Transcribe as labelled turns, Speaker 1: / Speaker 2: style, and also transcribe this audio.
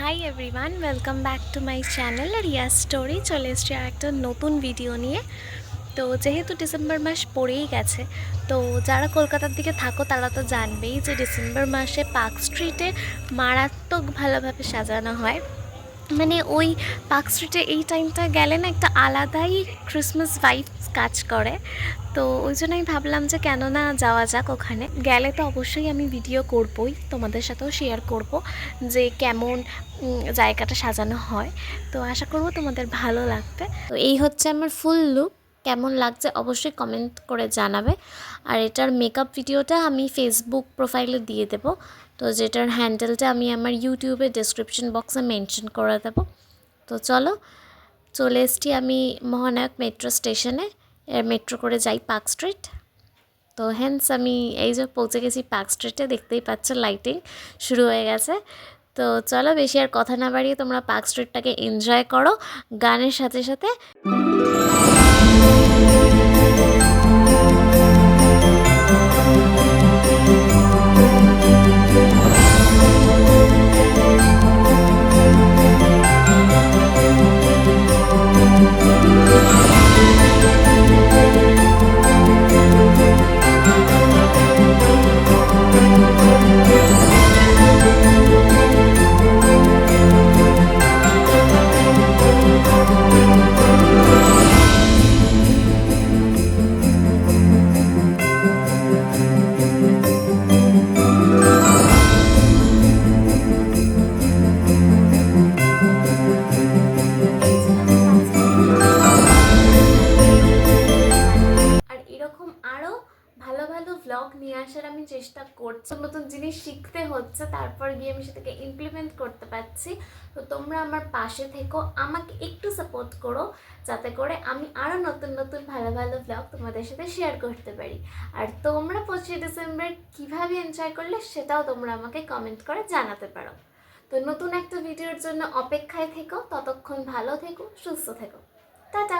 Speaker 1: Hi everyone, welcome back to my channel Riya story. চলে এসছি আর একটা নতুন ভিডিও নিয়ে। তো যেহেতু ডিসেম্বর মাস পড়েই গেছে, তো যারা কলকাতার দিকে থাকো তারা তো জানবেই যে ডিসেম্বর মাসে পার্ক স্ট্রিটে মারাত্মক ভালোভাবে সাজানো হয়। মানে ওই পার্ক স্ট্রিটে এই টাইমটা গেলে না একটা আলাদাই ক্রিসমাস ভাইবস কাজ করে। তো ওই জন্যই ভাবলাম যে কেন না যাওয়া যাক ওখানে। গেলে তো অবশ্যই আমি ভিডিও করবই, তোমাদের সাথেও শেয়ার করব যে কেমন জায়গাটা সাজানো হয়। তো আশা করব তোমাদের ভালো লাগবে। তো এই হচ্ছে আমার ফুল লুক। কেমন লাগছে অবশ্যই কমেন্ট করে জানাবে। আর এটার মেকআপ ভিডিওটা আমি ফেসবুক প্রোফাইলে দিয়ে দেব, তো যেটার হ্যান্ডেলটা আমি আমার ইউটিউবে ডেসক্রিপশন বক্সে মেনশন করে দেব। তো চলে এসছি আমি মহানায়ক মেট্রো স্টেশনে। মেট্রো করে যাই পার্ক স্ট্রিট। তো হ্যান্স আমি এই যে পৌঁছে গেছি পার্ক স্ট্রিটে, দেখতেই পাচ্ছ লাইটিং শুরু হয়ে গেছে। তো চলো বেশি আর কথা না বাড়িয়ে তোমরা পার্ক স্ট্রিটটাকে এনজয় করো গানের সাথে সাথে। ভালো ভালো ভ্লগ নিয়ে আসার আমি চেষ্টা করছি। নতুন জিনিস শিখতে হচ্ছে, তারপর গিয়ে আমি সেটাকে ইমপ্লিমেন্ট করতে পারছি। তো তোমরা আমার পাশে থেকো, আমাকে একটু সাপোর্ট করো, যাতে করে আমি আরও নতুন নতুন ভালো ভালো ভ্লগ তোমাদের সাথে শেয়ার করতে পারি। আর তোমরা 25 ডিসেম্বর কীভাবে এনজয় করলে সেটাও তোমরা আমাকে কমেন্ট করে জানাতে পারো। তো নতুন একটা ভিডিওর জন্য অপেক্ষায় থেকো, ততক্ষণ ভালো থেকো, সুস্থ থেকো। টাটা।